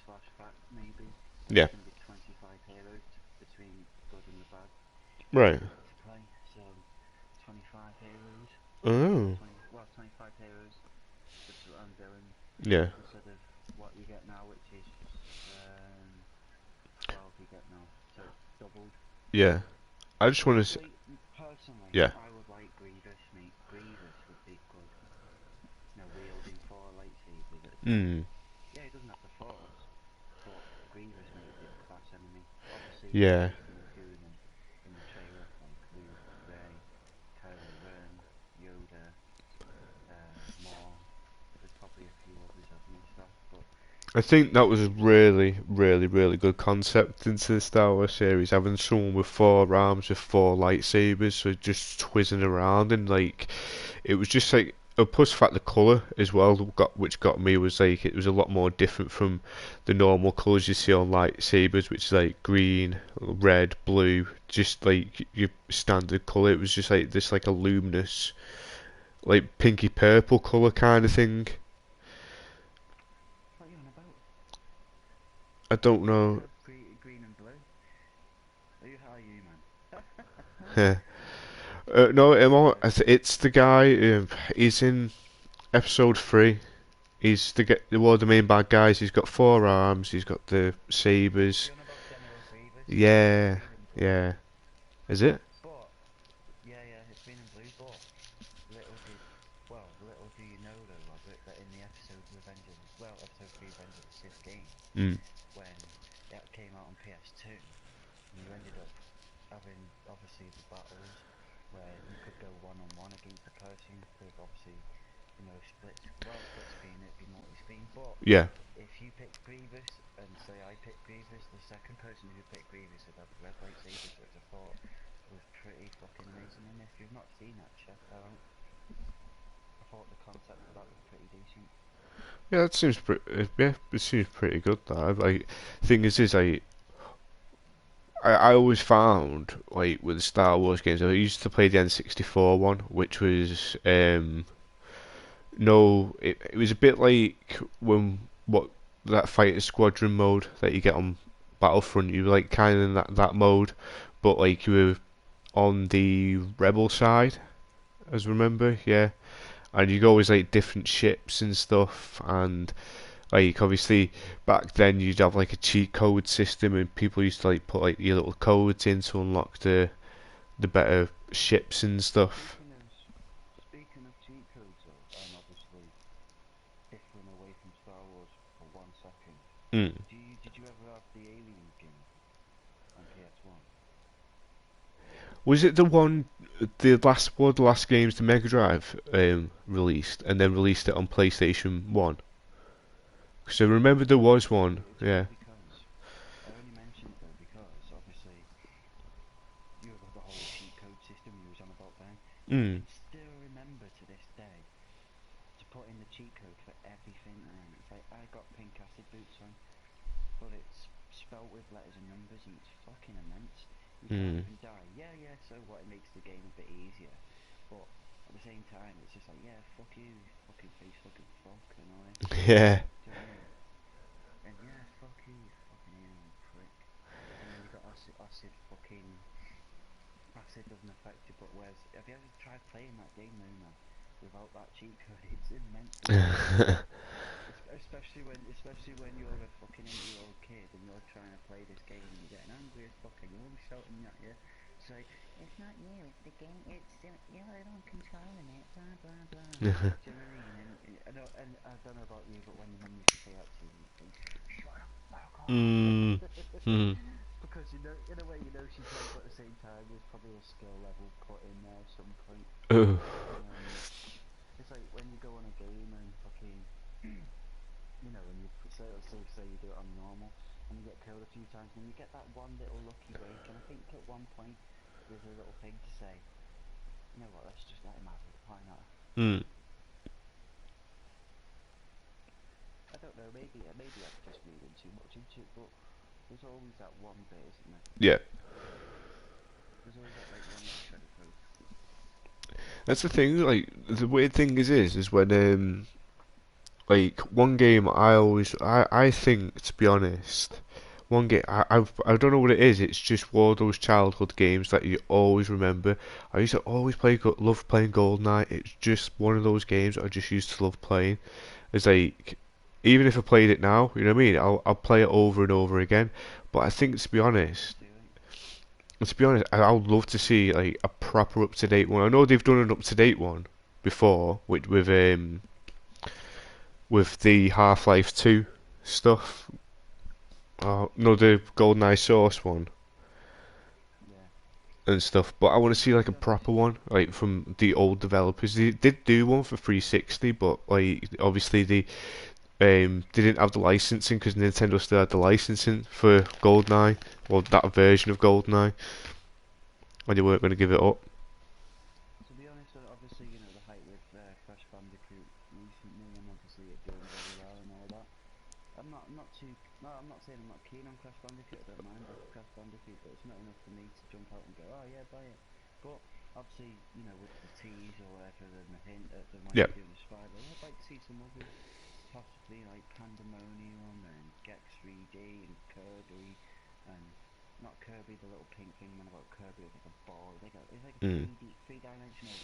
slash fact maybe. Yeah. There's going to be 25 heroes between good and the bad Right. to play. So 25 heroes, Oh. 25 heroes. That's what I'm doing Yeah. instead of what you get now, which is 12 you get now. So it's doubled. Yeah. I just want to. Honestly, personally, Yeah. I would like Grievous, mate. Grievous would be good. You know, wielding 4 lightsabers at a time. Hmm. Yeah, he doesn't have the Force, but Grievous, mate, would be a class enemy. Obviously, Yeah. everything they're doing in the trailer, like Luke, Rey, Kylo Ren, Yoda, Maul. There's probably a few others I've missed off, but I think that was a Grievous. really, really, really good concept into the Star Wars series. Having someone with 4 arms with 4 lightsabers, so just twizzing around and like it was just like. Plus, the fact the color as well which got me was like it was a lot more different from the normal colors you see on lightsabers, which is like green, red, blue, just like your standard color. It was just like this like a luminous, like pinky purple color kind of thing. What are you on about? I don't know. Green and blue. How are you, man? No, Sorry. it's the guy. He's in episode 3. He's one of the main bad guys. He's got 4 arms. He's got the sabers. You're on about General Grievous. It's Yeah, green and blue. yeah. Is it? But yeah, it's green and blue. But little do you know though, Robert, that in the episode 3, Revenge of the Sith game, Mm. when it came out on PS2, and you ended up having obviously the battles where you could go one on one against a person with obviously split screen, it'd be multi-screen. But Yeah. if you picked Grievous and say I picked Grievous, the second person who picked Grievous would have red lightsabers, which I thought was pretty fucking amazing. And if you've not seen that, check that out. I thought the concept of that was pretty decent. Yeah, that seems pretty. Yeah, it seems pretty good. That like, thing is, I always found like with the Star Wars games, I used to play the N64 one, which was no, it was a bit like when what that fighter squadron mode that you get on Battlefront. You were like kind of in that mode, but like you were on the rebel side, as I remember, yeah. And you go always like different ships and stuff, and like obviously back then you'd have like a cheat code system, and people used to like put like your little codes in to unlock the better ships and stuff. Speaking of cheat codes though, and obviously differing away from Star Wars for 1 second, Mm. did you ever have the Aliens game on PS1? Was it one of the last games the Mega Drive released, and then released it on PlayStation 1? Because I remember there was one, yeah. I only mention it though because obviously you have the whole cheat code system you was on about then. I Mm. can still remember to this day to put in the cheat code for everything, and it's like I got pink acid boots on, but it's spelt with letters and numbers, and it's fucking immense. You can't Mm. even die. Yeah, so what? It makes the game a bit easier, but at the same time, it's just like, yeah, fuck you, fucking face, fucking fuck, and all this. Yeah. Do you know what I mean? And yeah, fuck you, you fucking alien prick. And then you got acid fucking acid doesn't affect you, but whereas have you ever tried playing that game though, man? Without that cheat code, it's immensely difficult. Especially when you're a fucking 8-year-old kid and you're trying to play this game and you're getting angry as fuck and you're always shouting at you. It's like, it's not you, it's the game, you're the one controlling it, blah blah blah. Do you know what I mean? And I don't know about you, but when your mum used to say that to you, you think, shut up, fuck off. Mm. Mm. Because you know, in a way, you know she's right, but at the same time, there's probably a skill level put in there at some point. Oh. And it's like when you go on a game and fucking, you know, and you say you do it on normal, and you get killed a few times, and you get that one little lucky break, and I think at one point there's a little thing to say, you know what, let's just let him have it, why not? Mm. I don't know, maybe I'm just reading too much into it, but there's always that one bit, isn't there? Yeah. There's always that like one little credit code. That's the thing. Like the weird thing is when like one game I think, to be honest, one game I don't know what it is. It's just one of those childhood games that you always remember. I used to always love playing GoldenEye. It's just one of those games I just used to love playing. It's like, even if I played it now, you know what I mean? I'll play it over and over again. But I think, to be honest, I would love to see like a proper up to date one. I know they've done an up to date one before with the Half-Life 2 stuff. No, the GoldenEye Source one Yeah. and stuff. But I want to see To like a be honest, proper one, like from the old developers. They did do one for 360, but like obviously they didn't have the licensing because Nintendo still had the licensing for GoldenEye, or that version of GoldenEye, and they weren't going to give it up. obviously, the hype with Crash Bandicoot recently, and obviously it doing very well and all that. I'm not too. No, I'm not saying I'm not keen on Crash Bandicoot. I don't mind Crash Bandicoot, but it's not enough for me to jump out and go, oh yeah, buy it. But obviously, with the tease or whatever, and the hint that they might Yeah. be doing a spider, I'd like to see some others, possibly like Pandemonium and Gex 3D and Kirby, and not Kirby, the little pink thing, man, about Kirby with like a ball. It's like a Mm. three-dimensional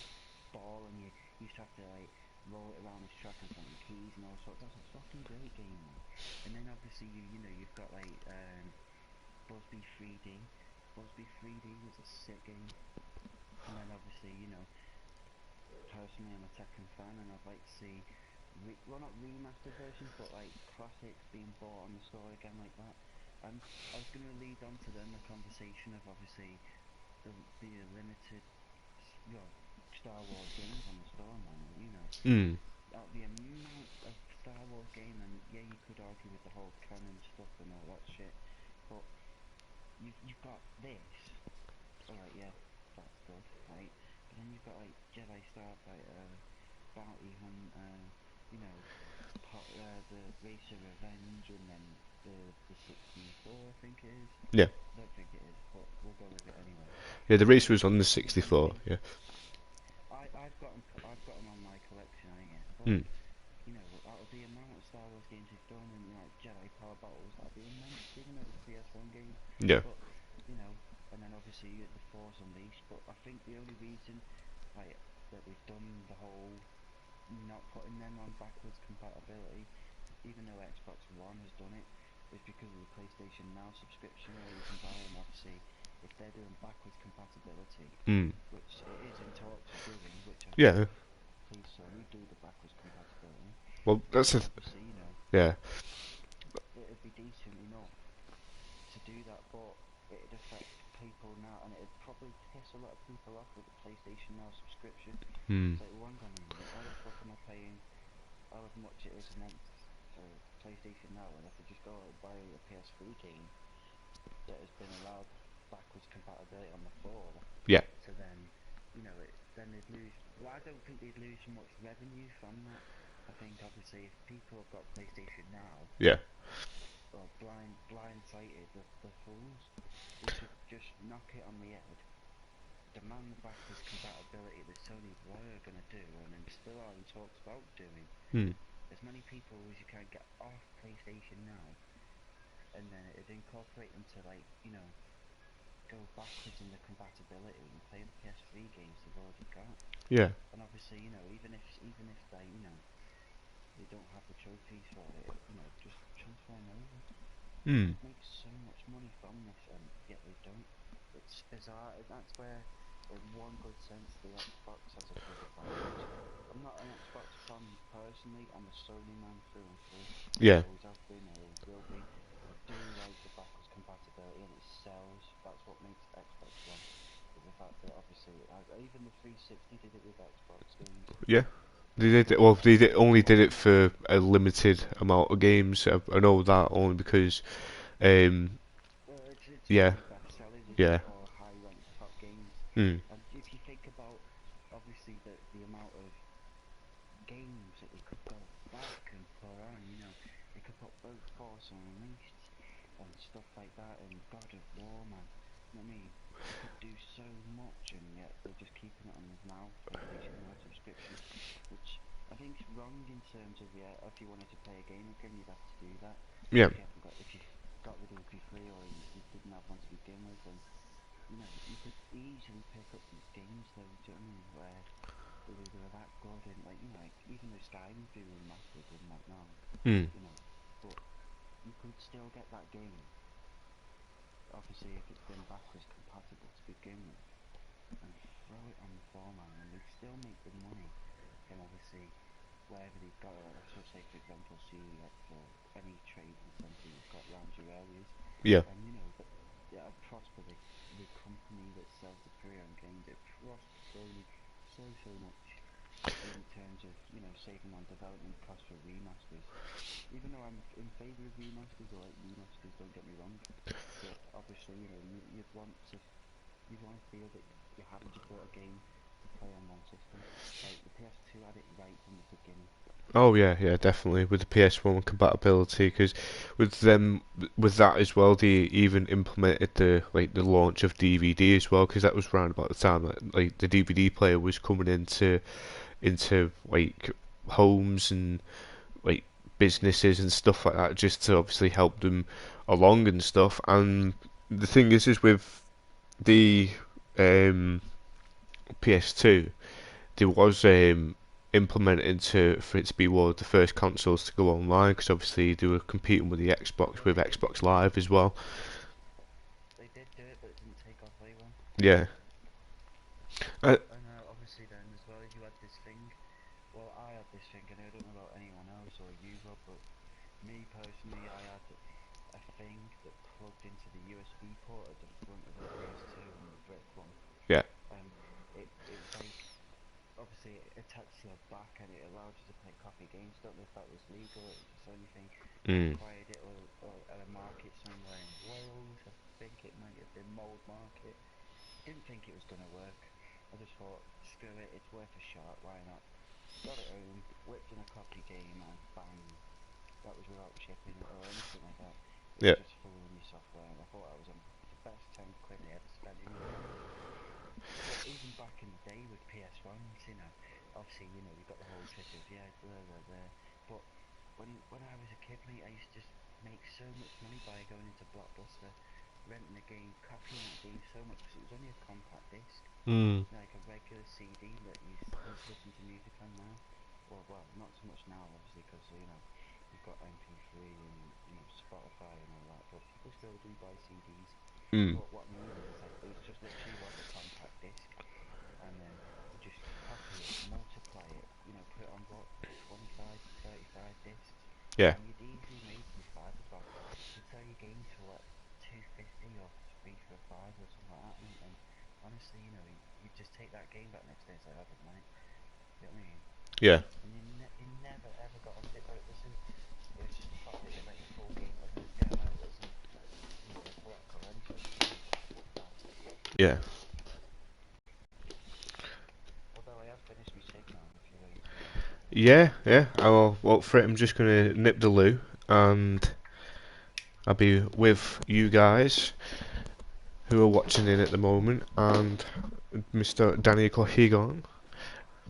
ball, and you used to have to like roll it around this track and find keys and all sorts. That's a fucking great game, man. And then obviously you've got like Busby 3D. Busby 3D was a sick game. And then obviously personally I'm a Tekken fan, and I'd like to see well, not remastered versions, but like classics being bought on the store again like that. And I was going to lead on to then the conversation of obviously the limited Star Wars games on the store, man. Mm. The amount of Star Wars game, and yeah, you could argue with the whole canon stuff and all that shit, but you've got this. All right, yeah, that's good, right? But then you've got like Jedi Starfighter, Bounty Hunter, you know, the Racer Revenge, and then the 64, I think it is. Yeah. I don't think it is, but we'll go with it anyway. Yeah, the race was But on the you know what I 64. mean. Yeah. I've got them on my collection, yeah. But Mm. out of the amount of Star Wars games they've done, and like Jedi Power Battles, that'd be immense, even though it's a PS1 game. Yeah. But and then obviously you get the Force Unleashed. But I think the only reason like that they've done the whole not putting them on backwards compatibility, even though Xbox One has done it, is because of the PlayStation Now subscription, where you can buy them. Obviously, if they're doing backwards compatibility, Mm. which it is in talks of doing, which I Yeah. hope, please Sony, do the backwards compatibility. Well, that's Then a obviously, yeah. it'd be decent enough to do that, but it'd affect people now, and it'd probably piss a lot of people off with the PlayStation Now subscription. Mm. It's like, well, hang on a minute, why the fuck am I paying however much it is a month for PlayStation Now, and I could just go out and buy a PS3 game that has been allowed backwards compatibility on the 4, Yeah. to then, then they'd lose. Well, I don't think they'd lose much revenue from that. I think obviously if people have got PlayStation Now, Yeah. or blindsided the fools, they should just knock it on the head, demand the backwards compatibility that Sony were going to do, and then still are in talks about doing. Mm. As many people as you can get off PlayStation Now, and then it'd incorporate them to go backwards in the compatibility and play the PS3 games they've already got. Yeah. And obviously, even if they don't have the trophies for it, just transfer them over. You Mm. could make so much money from this, and yet they don't. It's bizarre. That's where, in one good sense, the Xbox has a big advantage. I'm not an Xbox fan personally. I'm a Sony man through and through. Yeah. Always have been, always will be. I do like the backwards compatibility, and it sells. That's what makes Xbox One. Is the fact that obviously, even the 360 did it with Xbox games. Yeah. They did it. But Well, obviously, only did it for a limited amount of games. I know that only because, um, it's yeah, only best sellers, isn't yeah, it, or high ranked top games. mm, And if you think about obviously the amount of games that they could go back and put on, they could put both Force Unleashed and stuff like that, and God of War, man. You know what I mean? They could do so much, and yet they're just keeping it on the Now PlayStation Now subscription, which I think it's wrong in terms of, yeah, if you wanted to play a game again, you'd have to do that. Yeah. If you got rid of MP3 or you didn't have one to begin with, then you know you could easily pick up these games though. Do you know what I mean? Where they were that good and like like even though Skyrim's been remastered and whatnot, Mm. you know, but you could still get that game. Obviously, if it's been backwards compatible to begin with, and throw it on the format, and they'd still make the money from obviously wherever they've got it. Like, so say for example CEX or any trading centre you've got around your areas, Yeah. and you know that yeah, prosper the company that sells the pre-owned games. It prospers slowly, so much in terms of saving on development costs for remasters. Even though I'm in favour of remasters, or like remasters, don't get me wrong, but obviously you'd want to feel that you haven't just bought a game to play on one system. Like the PS2 had it right from the beginning. Oh yeah, yeah, definitely with the PS1 compatibility, because with that as well, they even implemented the launch of DVD as well, because that was around about the time that like the DVD player was coming into like homes and like businesses and stuff like that, just to obviously help them along and stuff. And the thing is with the um, PS2, there was implemented for it to be one of the first consoles to go online, because obviously they were competing with the Xbox, Well, with they did Xbox Live as well. do it, but it didn't take off very well. Yeah. Uh, And obviously then as well, you had this thing. Well, I had this thing, and I don't know about anyone else or you, Rob, but me personally, I had a thing that plugged into the USB port at the front of the PS2 and the brick one, yeah. and it was like obviously it attached to the back and it allowed you to play copy games. Don't know if that was legal. It was the only thing. I Mm. acquired it or at a market somewhere in Wales. I think it might have been Mould Market. Didn't think it was gonna work. I just thought, screw it, it's worth a shot. Why not? Got it home, whipped in a copy game, and bang! That was without shipping it or anything like that. It was Yeah. just full of new software, and I thought that was the best £10 I ever spent in my life. But even back in the day with PS1s, obviously, you've got the whole trick of yeah, blah blah blah. But when I was a kid, mate, I used to just make so much money by going into Blockbuster, renting a game, copying that game so much because it was only a compact disc, Mm. like a regular CD that you listen to music on now. Well, not so much now, obviously, because you've got MP3 and Spotify and all that. But people still do buy CDs. Mm. But what I mean is like it was just literally was a compact disc, and then you just copy it, multiply it, put it on what 25, 35 discs, Yeah. and you'd easily make your $5. You'd sell your games for what 250 or 3 for 5 or something like that, mate. And honestly, you just take that game back next day and say, I don't want it. You know what I mean? Yeah. And you never ever got a bit. It was just profit. They let your full game. It wasn't a demo. It wasn't a block or anything. So no. Yeah. Although I have finished my cig now, if you're ready to go. Yeah. Yeah. Well, for it, I'm just gonna nip the loo, and I'll be with you guys who are watching in at the moment, and Mr. Danny Geoghegan.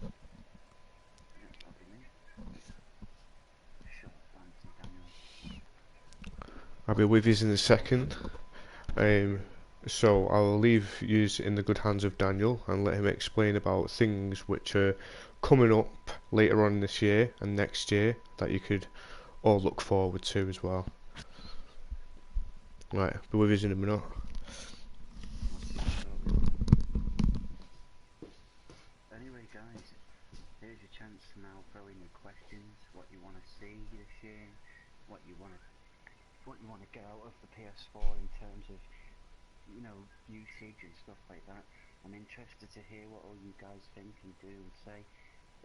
Yeah, that'll be me. Sure, Anthony Daniel. I'll be with you in a second. Um, so I'll leave you in the good hands of Daniel and let him explain about things which are coming up later on this year and next year that you could all look forward to as well. Right, be with you in a minute. I'll see you shortly. Anyway, guys, here's your chance to now throw in your questions, what you want to see this year, what you want to get out of the PS4 in terms of usage and stuff like that. I'm interested to hear what all you guys think and do and say.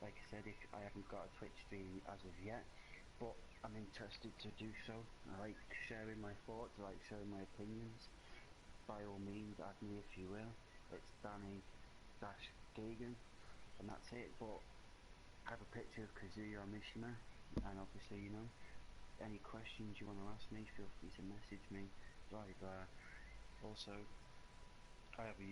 Like I said, if I haven't got a Twitch stream as of yet, but I'm interested to do so. I like sharing my thoughts, I like sharing my opinions. By all means, add me if you will. It's Danny-Geoghegan, and that's it. But I have a picture of Kazuya or Mishima, and obviously, any questions you want to ask me, feel free to message me. Blah blah. Also, I have a